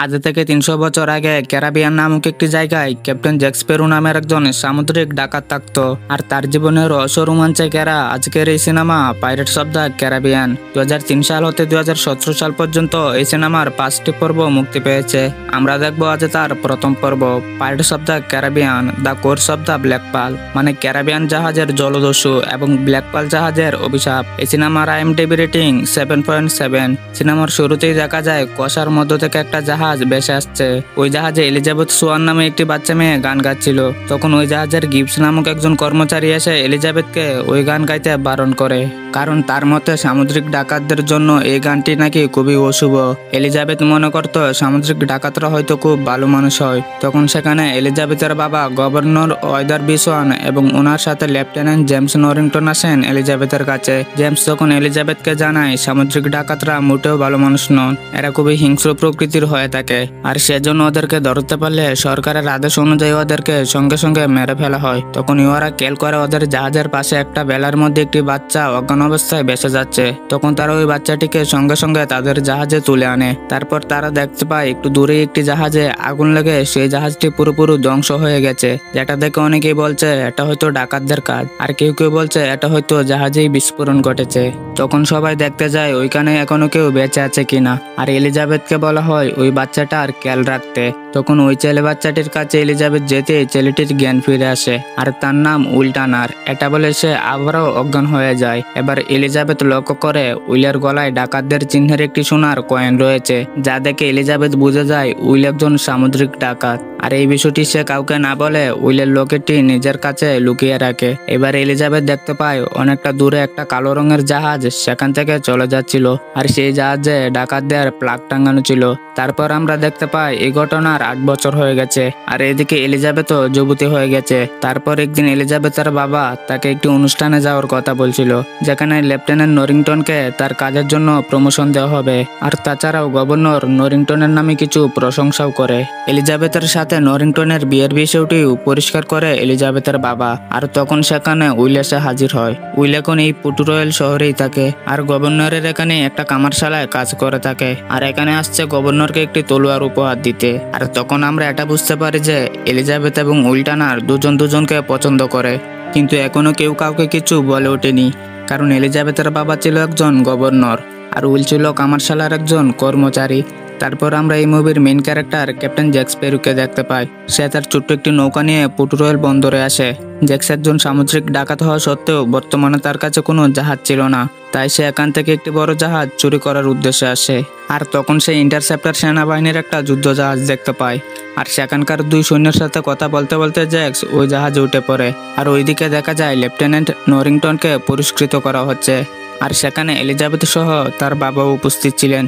আজ থেকে ৩০০ বছর আগে ক্যারিবিয়ান নামক একটি জায়গায় ক্যাপ্টেন জ্যাক স্প্যারো নামের একজন সামুদ্রিক ডাকাত থাকতো। আর তার জীবনের রহস্য রোমাঞ্চে ঘেরা আজকের এই cinema pirates of the Caribbean ২০০৩ সাল হতে ২০১৭ সাল পর্যন্ত এই সিনেমার ৫টি পর্ব মুক্তি পেয়েছে। আমরা দেখবো আজ তার প্রথম পর্ব, Pirates of the Caribbean the curse of the black pearl, মানে ক্যারিবিয়ান জাহাজের জলদস্যু এবং ব্ল্যাক পাল জাহাজের অভিশাপ। এই সিনেমার IMDb রেটিং 7.7। সিনেমার শুরুতেই দেখা যায় কুয়াশার মধ্য থেকে একটা জাহাজ ভেসে আসছে। ওই জাহাজে এলিজাবেথ সোয়ান নামে একটি বাচ্চা মেয়ে গান গাচ্ছিল। তখন ওই জাহাজের গিবস নামক একজন কর্মচারী এসে এলিজাবেথকে ওই গান গাইতে বারণ করে, কারণ তার মতে সামুদ্রিক ডাকাতদের জন্য এই গানটি নাকি খুবই অশুভ। এলিজাবেথ মনে করতো সামুদ্রিক ডাকাতরা হয়তো খুব ভালো মানুষ হয়। তখন সেখানে এলিজাবেথের বাবা গভর্নর ওয়াদার বি সোয়ান এবং ওনার সাথে লেফটেন্যান্ট জেমস নরিংটন আসেন এলিজাবেথের কাছে। জেমস তখন এলিজাবেথকে জানায় সামুদ্রিক ডাকাতরা মোটেও ভালো মানুষ নন, এরা খুবই হিংস্র প্রকৃতির হয়ে থাকে, আর সেজন্য ওদেরকে ধরতে পারলে সরকারের আদেশ অনুযায়ী ওদেরকে সঙ্গে সঙ্গে মেরে ফেলা হয়। তখন ইউরা খেয়াল করে ওদের জাহাজের পাশে একটা বেলার মধ্যে একটি বাচ্চা অজ্ঞান অবস্থায় ভেসে যাচ্ছে। তখন তারা ওই বাচ্চাটিকে সঙ্গে সঙ্গে তাদের জাহাজে তুলে আনে। তারপর তারা দেখতে পায় একটু দূরে একটি জাহাজে আগুন লেগে সেই জাহাজটি পুরোপুরি ধ্বংস হয়ে গেছে, যেটা দেখে অনেকেই বলছে এটা হয়তো ডাকাতদের কাজ, আর কেউ কেউ বলছে এটা হয়তো জাহাজেই বিস্ফোরণ ঘটেছে। তখন সবাই দেখতে যায় ওইখানে এখনো কেউ বেঁচে আছে কিনা, আর এলিজাবেথকে বলা হয় ওই বাচ্চাটার খেয়াল রাখতে। তখন ওই ছেলে বাচ্চাটির কাছে এলিজাবেথ যেতে ছেলেটির জ্ঞান ফিরে আসে, আর তার নাম উইল টার্নার। এটা বলে সে আবারও অজ্ঞান হয়ে যায়। এবার এলিজাবেথ লক্ষ্য করে উইলের গলায় ডাকাতদের চিহ্নের একটি সোনার কয়েন রয়েছে, যা দেখে এলিজাবেথ বুঝে যায় উইল একজন সামুদ্রিক ডাকাত। আর এই বিষয়টি সে কাউকে না বলে উইলের লকেটটি নিজের কাছে লুকিয়ে রাখে। এবার এলিজাবেথ দেখতে পায় অনেকটা দূরে একটা কালো রঙের জাহাজ সেখান থেকে চলে যাচ্ছিল, আর সেই জাহাজে ডাকাতদের প্লাগ টাঙানো ছিল। তারপর আমরা দেখতে পাই এই ঘটনার ৮ বছর হয়ে গেছে, আর এদিকে এলিজাবেথও যুবতী হয়ে গেছে। তারপর একদিন এলিজাবেথের বাবা তাকে একটি অনুষ্ঠানে যাওয়ার কথা বলছিল, যেখানে লেফটেন্যান্ট নরিংটনকে তার কাজের জন্য প্রমোশন দেওয়া হবে, আর তাছাড়াও গভর্নর নরিংটনের নামে কিছু প্রশংসাও করে। এলিজাবেথের সাথে নরিংটনের বিয়ের বিষয়টিও পরিষ্কার করে এলিজাবেথের বাবা। আর তখন সেখানে উইল এসে হাজির হয়। উইল এখন এই পোর্ট রয়্যাল শহরেই থাকে, আর গভর্নরের এখানে একটা কামারশালায় কাজ করে থাকে, আর এখানে আসছে গভর্নরকে একটি তলোয়ার উপহার দিতে। আর তখন আমরা এটা বুঝতে পারি যে এলিজাবেথ এবং উইল টার্নার দুজন দুজনকে পছন্দ করে, কিন্তু এখনো কেউ কাউকে কিছু বলে ওঠেনি, কারণ এলিজাবেথের বাবা ছিল একজন গভর্নর আর উইল ছিল কামারশালার একজন কর্মচারী। তারপর আমরা এই মুভির মেইন ক্যারেক্টার ক্যাপ্টেন জ্যাক স্প্যারোকে দেখতে পাই। সে তার ছোট্ট একটি নৌকা নিয়ে পোর্ট রয়্যাল বন্দরে আসে। জ্যাক্স একজন সামুদ্রিক ডাকাত হওয়া সত্ত্বেও বর্তমানে তার কাছে কোনো জাহাজ ছিল না, তাই সে এখান থেকে একটি বড় জাহাজ চুরি করার উদ্দেশ্যে আসে। আর তখন সে ইন্টারসেপ্টর সেনাবাহিনীর একটা যুদ্ধ জাহাজ দেখতে পায়, আর সেখানকার দুই সৈন্যের সাথে কথা বলতে বলতে জ্যাক্স ওই জাহাজে উঠে পড়ে। আর ওইদিকে দেখা যায় লেফটেন্যান্ট নরিংটনকে পুরস্কৃত করা হচ্ছে, আর সেখানে এলিজাবেথ সহ তার বাবাও উপস্থিত ছিলেন।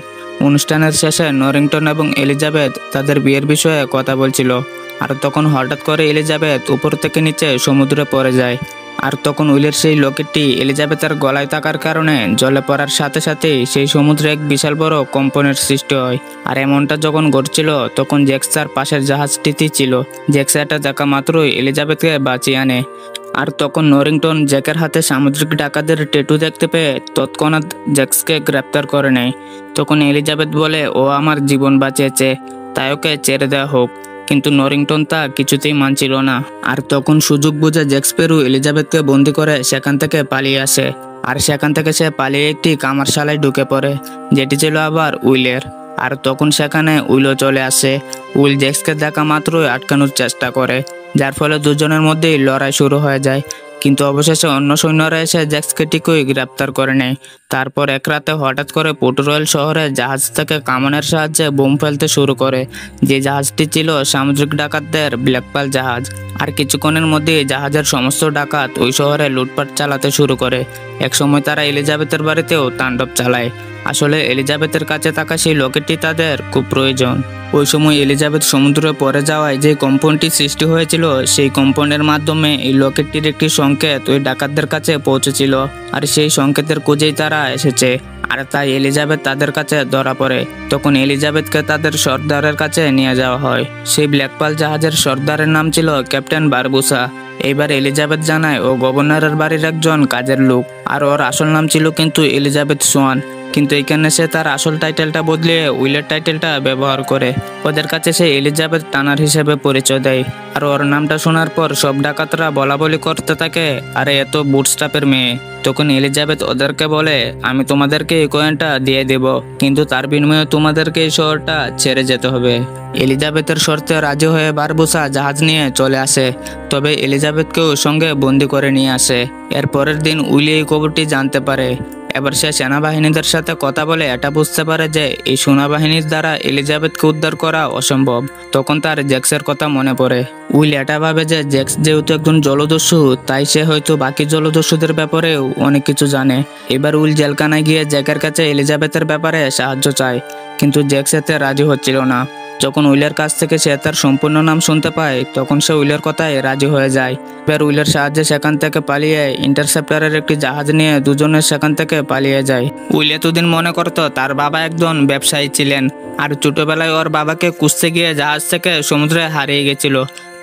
অনুষ্ঠানের শেষে নরিংটন এবং এলিজাবেথ তাদের বিয়ের বিষয়ে কথা বলছিল, আর তখন হঠাৎ করে এলিজাবেথ উপর থেকে নিচে সমুদ্রে পড়ে যায়। আর তখন উইলের সেই লকেটটি এলিজাবেথের গলায় থাকার কারণে জলে পড়ার সাথে সাথেই সেই সমুদ্রে এক বিশাল বড় কম্পনের সৃষ্টি হয়। আর এমনটা যখন ঘটছিল তখন জ্যাক্স তার পাশের জাহাজটিতেই ছিল। জ্যাক্স এটা দেখা মাত্রই এলিজাবেথকে বাঁচিয়ে আনে। আর তখন নরিংটন জ্যাকের হাতে সামুদ্রিক ডাকাতদের ট্যাটু দেখতে পেয়ে তৎক্ষণাৎ জ্যাক্সকে গ্রেপ্তার করে নেয়। তখন এলিজাবেথ বলে ও আমার জীবন বাঁচিয়েছে, তাই ওকে ছেড়ে দেওয়া হোক, কিন্তু নরিংটন তা কিছুতেই মানছিল না। আর তখন সুযোগ বুঝে জ্যাক স্প্যারো এলিজাবেথকে বন্দি করে সেখান থেকে পালিয়ে আসে, আর সেখান থেকে সে পালিয়ে একটি কামারশালায় ঢুকে পড়ে, যেটি ছিল আবার উইলের। আর তখন সেখানে উইলও চলে আসে। উইল জ্যাক্সকে দেখা মাত্রই আটকানোর চেষ্টা করে, যার ফলে দুজনের মধ্যেই লড়াই শুরু হয়ে যায়, কিন্তু অবশেষে অন্য সৈন্যরা এসে জ্যাক্সকে ঠিকই গ্রেপ্তার করে নেয়। তারপর এক রাতে হঠাৎ করে পোর্ট রয়্যাল শহরে জাহাজ থেকে কামানের সাহায্যে বোম ফেলতে শুরু করে, যে জাহাজটি ছিল সামুদ্রিক ডাকাতদের ব্ল্যাক পাল জাহাজ। আর কিছুক্ষণের মধ্যেই জাহাজের সমস্ত ডাকাত ওই শহরে লুটপাট চালাতে শুরু করে। একসময় তারা এলিজাবেথের বাড়িতেও তাণ্ডব চালায়। আসলে এলিজাবেথের কাছে থাকা সেই লকেটটি তাদের খুব প্রয়োজন। ওই সময় এলিজাবেথ সমুদ্রে পড়ে যাওয়ায় যে কম্পনটি সৃষ্টি হয়েছিল, সেই কম্পনের মাধ্যমে এই লকেটটির একটি সংকেত ওই ডাকাতদের কাছে পৌঁছেছিল, আর সেই সংকেতের খুঁজেই তারা এসেছে। আর তাই এলিজাবেথ তাদের কাছে ধরা পড়ে। তখন এলিজাবেথকে তাদের সর্দারের কাছে নিয়ে যাওয়া হয়। সেই ব্ল্যাক পাল জাহাজের সর্দারের নাম ছিল ক্যাপ্টেন বারবুসা। এইবার এলিজাবেথ জানায় ও গভর্নরের বাড়ির একজন কাজের লোক, আর ওর আসল নাম ছিল কিন্তু এলিজাবেথ সোয়ান। কিন্তু এখানে সে তার আসল টাইটেলটা বদলিয়ে উইলের টাইটেলটা ব্যবহার করে। ওদের কাছে সে এলিজাবেথ টানার হিসেবে পরিচয় দেয়। আর ওর নামটা শোনার পর সব ডাকাতরা বলা বলি করতে থাকে, আরে এত বুটস্ট্র্যাপের মেয়ে। তখন এলিজাবেথ ওদেরকে বলে, আমি তোমাদেরকে এই কয়েনটা দিয়ে দেব, কিন্তু তার বিনিময়ে তোমাদেরকে এই শহরটা ছেড়ে যেতে হবে। এলিজাবেথের শর্তে রাজি হয়ে বারবুসা জাহাজ নিয়ে চলে আসে, তবে এলিজাবেথকেও সঙ্গে বন্দি করে নিয়ে আসে। এর পরের দিন উইলি এই খবরটি জানতে পারে। এবার সে সেনাবাহিনীদের সাথে কথা বলে এটা বুঝতে পারে যে এই সেনাবাহিনীর দ্বারা এলিজাবেথকে উদ্ধার করা অসম্ভব। তখন তার জ্যাক্সের কথা মনে পড়ে। উইল এটা ভাবে যে জ্যাক্স যেহেতু একজন জলদস্যু, তাই সে হয়তো বাকি জলদস্যুদের ব্যাপারেও অনেক কিছু জানে। এবার উইল জেলখানায় গিয়ে জ্যাকের কাছে এলিজাবেথের ব্যাপারে সাহায্য চায়, কিন্তু জ্যাক্স এতে রাজি হচ্ছিল না। যখন উইলের কাছ থেকে সে তার সম্পূর্ণ নাম শুনতে পায়, তখন সে উইলের কথায় রাজি হয়ে যায়। এবার উইলের সাহায্যে সেখান থেকে পালিয়ে ইন্টারসেপ্টারের একটি জাহাজ নিয়ে দুজনের সেখান থেকে পালিয়ে যায়। উইল এতদিন মনে করতো তার বাবা একজন ব্যবসায়ী ছিলেন, আর ছোটবেলায় ওর বাবাকে খুঁজতে গিয়ে জাহাজ থেকে সমুদ্রে হারিয়ে গেছিল।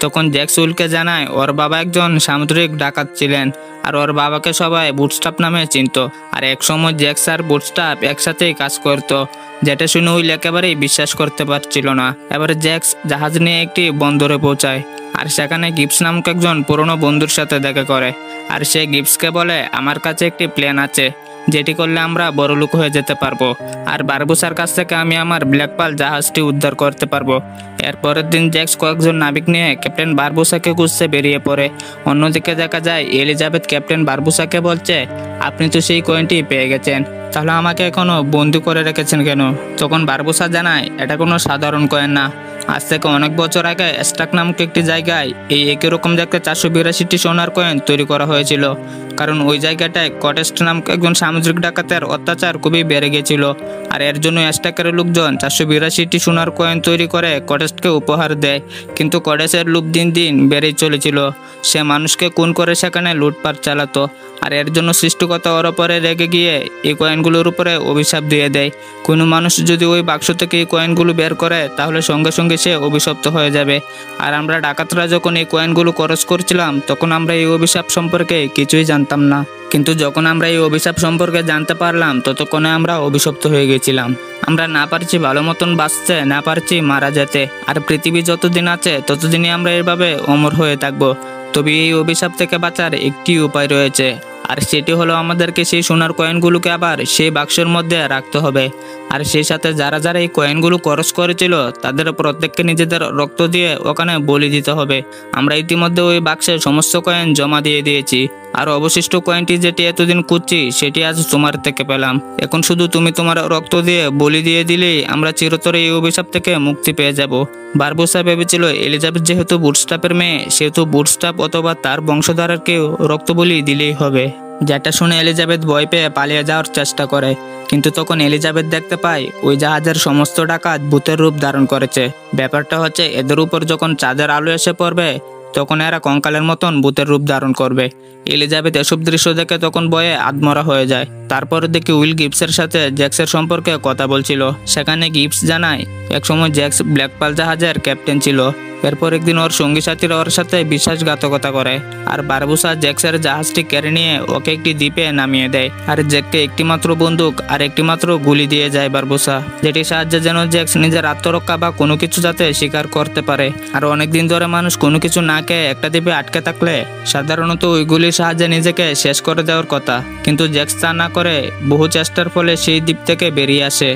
তখন জ্যাক্স উইলকে জানায় ওর বাবা একজন সামুদ্রিক ডাকাত ছিলেন, আর ওর বাবাকে সবাই বুটস্ট্র্যাপ নামে চিনত। আর একসময় জ্যাক্স আর বুটস্ট্র্যাপ একসাথেই কাজ করতো, যেটা শুনে উইল একেবারেই বিশ্বাস করতে পারছিল না। এবারে জ্যাক্স জাহাজ নিয়ে একটি বন্দরে পৌঁছায়, আর সেখানে গিবস নামক একজন পুরনো বন্ধুর সাথে দেখা করে। আর সে গিবসকে বলে, আমার কাছে একটি প্ল্যান আছে, যেটি করলে আমরা বড়লোক হয়ে যেতে পারবো, আর বারবুসার কাছ থেকে আমি আমার ব্ল্যাক পার্ল জাহাজটি উদ্ধার করতে পারবো। এর পরের দিন জ্যাক্স কয়েকজন নাবিক নিয়ে ক্যাপ্টেন বারবুসাকে খুঁজতে বেরিয়ে পড়ে। অন্যদিকে দেখা যায় এলিজাবেথ ক্যাপ্টেন বারবুসাকে বলছে, আপনি তো সেই কয়েনটি পেয়ে গেছেন, তাহলে আমাকে এখনো বন্দি করে রেখেছেন কেন? তখন বারবুসা জানায়, এটা কোনো সাধারণ কয়েন না। আজ থেকে অনেক বছর আগে স্টাক নামক একটি জায়গায় এই একই রকম দেখতে 482টি সোনার কয়েন তৈরি করা হয়েছিল, কারণ ওই জায়গাটায় কটেস্ট নামক একজন সামুদ্রিক ডাকাতের অত্যাচার খুবই বেড়ে গেছিল। আর এর জন্য স্টাকের লোকজন 482টি সোনার কয়েন তৈরি করে কটেস্টকে উপহার দেয়। কিন্তু কটেস্টের লোভ দিন দিন বেড়েই চলেছিল। সে মানুষকে খুন করে সেখানে লুটপাট চালাতো, আর এর জন্য সৃষ্টিকর্তা ওর ওপরে রেগে গিয়ে এই কয়েনগুলোর উপরে অভিশাপ দিয়ে দেয়। কোনো মানুষ যদি ওই বাক্স থেকে এই কয়েনগুলো বের করে, তাহলে সঙ্গে সঙ্গে সে অভিশপ্ত হয়ে যাবে। আর আমরা ডাকাতরা যখন এই কয়েনগুলো খরচ করছিলাম, তখন আমরা এই অভিশাপ সম্পর্কে কিছুই জানতাম না। কিন্তু যখন আমরা এই অভিশাপ সম্পর্কে জানতে পারলাম, ততক্ষণে আমরা অভিশপ্ত হয়ে গেছিলাম। আমরা না পারছি ভালো মতন বাঁচতে, না পারছি মারা যেতে। আর পৃথিবী যতদিন আছে ততদিনই আমরা এভাবে অমর হয়ে থাকবো। তবে এই অভিশাপ থেকে বাঁচার একটি উপায় রয়েছে, আর সেটি হলো আমাদেরকে সেই সোনার কয়েনগুলোকে আবার সেই বাক্সের মধ্যে রাখতে হবে। আর সেই সাথে যারা যারা এই কয়েনগুলো খরচ করেছিল, তাদের প্রত্যেককে নিজেদের রক্ত দিয়ে ওখানে বলি দিতে হবে। আমরা ইতিমধ্যে ওই বাক্সে সমস্ত কয়েন জমা দিয়ে দিয়েছি, আর অবশিষ্ট কয়েনটি যেটি এতদিন খুঁজছি, সেটি আজ তোমার থেকে পেলাম। এখন শুধু তুমি তোমার রক্ত দিয়ে বলি দিয়ে দিলেই আমরা চিরতরে এই অভিশাপ থেকে মুক্তি পেয়ে যাব। বারবুসা ভেবেছিল এলিজাবেথ যেহেতু বুটস্ট্র্যাপের মেয়ে, সেহেতু বুটস্ট্র্যাপ অথবা তার বংশধারকেও রক্ত বলি দিলেই হবে। যেটা শুনে এলিজাবেথ ভয় পেয়ে পালিয়ে যাওয়ার চেষ্টা করে, কিন্তু তখন এলিজাবেথ দেখতে পায় ওই জাহাজের সমস্ত ডাকাত ভূতের রূপ ধারণ করেছে। ব্যাপারটা হচ্ছে, এদের উপর যখন চাঁদের আলো এসে পড়বে, তখন এরা কঙ্কালের মতন ভূতের রূপ ধারণ করবে। এলিজাবেথ এসব দৃশ্য দেখে তখন ভয়ে আত্মরা হয়ে যায়। তারপর দেখি উইল গিবসের সাথে জ্যাক্সের সম্পর্কে কথা বলছিল। সেখানে গিবস জানায় একসময় জ্যাক্স ব্ল্যাক পার্ল জাহাজের ক্যাপ্টেন ছিল। এরপর একদিন ওর সঙ্গী সাথীরা ওর সাথে বিশ্বাসঘাতকতা করে, আর বারবুসা জ্যাক্সের জাহাজটি কেড়ে নিয়ে ওকে একটি দ্বীপে নামিয়ে দেয়। আর জ্যাককে একটি মাত্র বন্দুক আর একটি মাত্র গুলি দিয়ে যায় বারবুসা, যেটির সাহায্যে যেন জ্যাক্স নিজের আত্মরক্ষা বা কোনো কিছু যাতে স্বীকার করতে পারে। আর অনেকদিন ধরে মানুষ কোনো কিছু না খেয়ে একটা দ্বীপে আটকে থাকলে সাধারণত ওই গুলির সাহায্যে নিজেকে শেষ করে দেওয়ার কথা, কিন্তু জ্যাক্স তা না করে বহু চেষ্টার ফলে সেই দ্বীপ থেকে বেরিয়ে আসে।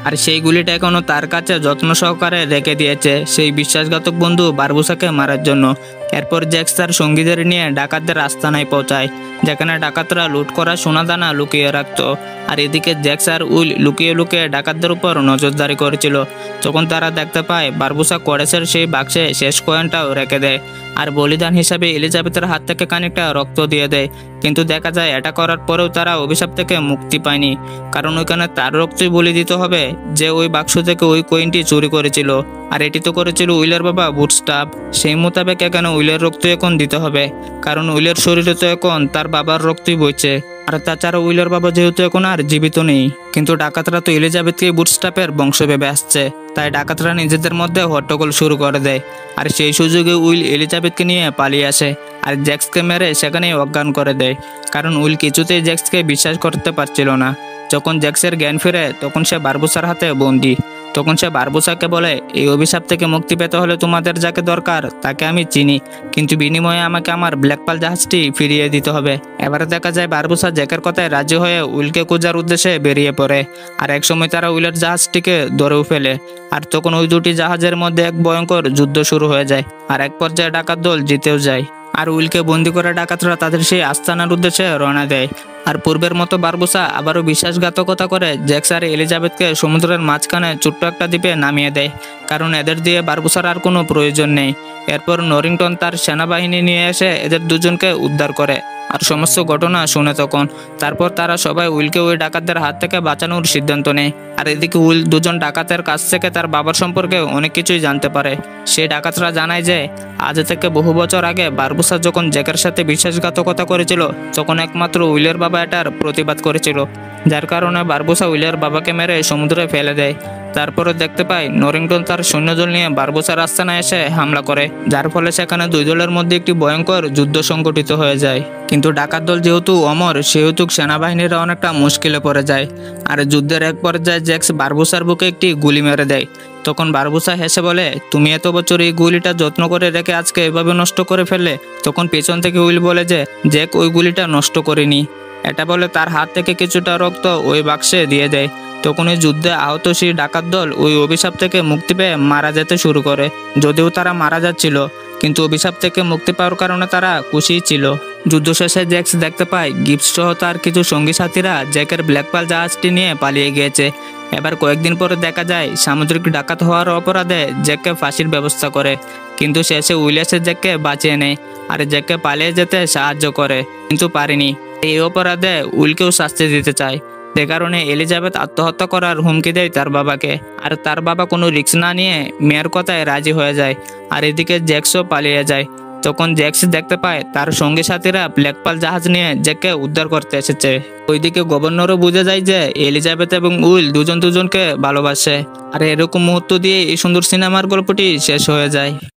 আর সেই গুলিটা এখনো তার কাছে যত্ন সহকারে রেখে দিয়েছে সেই বিশ্বাসঘাতক বন্ধু বারবুসাকে মারার জন্য। এরপর জ্যাক্স তার সঙ্গীদের নিয়ে ডাকাতদের আস্তানায় পৌঁছায়, যেখানে ডাকাতরা লুট করা সোনাদানা লুকিয়ে রাখত। আর এদিকে জ্যাক্স আর উইল লুকিয়ে লুকিয়ে ডাকাতদের উপর নজরদারি করেছিল। তখন তারা দেখতে পায় বারবুসা কড়েসের সেই বাক্সে শেষ কয়েনটাও রেখে দেয়, আর বলিদান হিসাবে এলিজাবেথের হাত থেকে খানিকটা রক্ত দিয়ে দেয়। কিন্তু দেখা যায় এটা করার পরেও তারা অভিশাপ থেকে মুক্তি পায়নি, কারণ ওইখানে তার রক্তই বলি দিতে হবে যে ওই বাক্স থেকে ওই কয়েনটি চুরি করেছিল। আর এটি তো করেছিল উইলের বাবা বুটস্ট্র্যাপ। সেই মোতাবেক এখানে উইলের রক্ত এখন দিতে হবে, কারণ উইলের শরীরে তো এখন তার বাবার রক্তই বইছে। আর তাছাড়া উইলের বাবা যেহেতু এখন আর জীবিত নেই, কিন্তু ডাকাতরা তো এলিজাবেথকে বুটস্ট্র্যাপের বংশ ভেবে আসছে, তাই ডাকাতরা নিজেদের মধ্যে হট্টগোল শুরু করে দেয়। আর সেই সুযোগে উইল এলিজাবেথকে নিয়ে পালিয়ে আসে, আর জ্যাক্সকে মেরে সেখানেই অজ্ঞান করে দেয়, কারণ উইল কিছুতেই জ্যাক্সকে বিশ্বাস করতে পারছিল না। যখন জ্যাক্সের জ্ঞান ফিরে তখন সে বারবুসার হাতে বন্দি। তখন সে বারবুসাকে বলে, এই অভিশাপ থেকে মুক্তি পেতে হলে তোমাদের যাকে দরকার তাকে আমি চিনি, কিন্তু বিনিময়ে আমাকে আমার ব্ল্যাকপাল জাহাজটি ফিরিয়ে দিতে হবে। এবারে দেখা যায় বারবুসা জ্যাকের কথায় রাজি হয়ে উইলকে খোঁজার উদ্দেশ্যে বেরিয়ে পড়ে। আর একসময় তারা উইলের জাহাজটিকে ধরেও ফেলে। আর তখন ওই দুটি জাহাজের মধ্যে এক ভয়ঙ্কর যুদ্ধ শুরু হয়ে যায়। আর এক পর্যায়ে ডাকাত দল জিতেও যায়। আর উইলকে বন্দি করে ডাকাতরা তাদের সেই আস্তানার উদ্দেশ্যে রওনা দেয়। আর পূর্বের মতো বারবুসা আবারও বিশ্বাসঘাতকতা করে জ্যাক্স আর এলিজাবেথকে সমুদ্রের মাঝখানে ছোট্ট একটা দ্বীপে নামিয়ে দেয়, কারণ এদের দিয়ে বারবুসার আর কোনো প্রয়োজন নেই। এরপর নরিংটন তার সেনাবাহিনী নিয়ে এসে এদের দুজনকে উদ্ধার করে আর সমস্ত ঘটনা শুনে তখন। তারপর তারা সবাই উইলকে ওই ডাকাতদের হাত থেকে বাঁচানোর সিদ্ধান্ত নেয়। আর এদিকে উইল দুজন ডাকাতের কাছ থেকে তার বাবার সম্পর্কে অনেক কিছুই জানতে পারে। সেই ডাকাতরা জানায় যে আজ থেকে বহু বছর আগে বারবুসা যখন জ্যাকের সাথে বিশ্বাসঘাতকতা করেছিল তখন একমাত্র উইলের বাবা এটার প্রতিবাদ করেছিল, যার কারণে বারবুসা উইলের বাবাকে মেরে সমুদ্রে ফেলে দেয়। তারপরে দেখতে পাই নরিংটন তার সৈন্যদল নিয়ে বারবুসার আস্তানায় এসে হামলা করে, যার ফলে সেখানে দুই দলের মধ্যে একটি ভয়ঙ্কর যুদ্ধ সংঘটিত হয়ে যায়। কিন্তু ডাকাত দল যেহেতু অমর, সেহেতু সেনাবাহিনীরা অনেকটা মুশকিলে পড়ে যায়। আর যুদ্ধের এক পর্যায়ে জ্যাক্স বারবুসার বুকে একটি গুলি মেরে দেয়। তখন বারবুসা হেসে বলে, তুমি এত বছর এই গুলিটা যত্ন করে রেখে আজকে এভাবে নষ্ট করে ফেললে। তখন পেছন থেকে উইল বলে যে জ্যাক ওই গুলিটা নষ্ট করেনি। এটা বলে তার হাত থেকে কিছুটা রক্ত ওই বাক্সে দিয়ে দেয়। তখন ওই যুদ্ধে আহত সেই ডাকাত দল ওই অভিশাপ থেকে মুক্তি পেয়ে মারা যেতে শুরু করে। যদিও তারা মারা যাচ্ছিল, কিন্তু অভিশাপ থেকে মুক্তি পাওয়ার কারণে তারা খুশি ছিল। যুদ্ধ শেষে জ্যাক্স দেখতে পায় গিফট সহ তার কিছু সঙ্গী সাথীরা জ্যাকের ব্ল্যাকপাল জাহাজটি নিয়ে পালিয়ে গিয়েছে। এবার কয়েকদিন পরে দেখা যায় সামুদ্রিক ডাকাত হওয়ার অপরাধে জ্যাককে ফাঁসির ব্যবস্থা করে, কিন্তু শেষে উইলিয়াসের জ্যাককে বাঁচিয়ে নেয় আর জ্যাককে পালিয়ে যেতে সাহায্য করে, কিন্তু পারেনি। এই অপরাধে উইলকেও শাস্তি দিতে চায়। যে কারণে এলিজাবেথ আত্মহত্যা করার হুমকি দেয় তার বাবাকে। আর তার বাবা কোনো রিস্ক না নিয়ে মেয়ের কথায় রাজি হয়ে যায়। আর এদিকে জ্যাক্সও পালিয়ে যায়। তখন জ্যাক্স দেখতে পায় তার সঙ্গী সাথীরা ব্ল্যাকপাল জাহাজ নিয়ে জ্যাককে উদ্ধার করতে এসেছে। ওইদিকে গভর্নরও বুঝে যায় যে এলিজাবেথ এবং উইল দুজন দুজনকে ভালোবাসে। আর এরকম মুহূর্ত দিয়ে এই সুন্দর সিনেমার গল্পটি শেষ হয়ে যায়।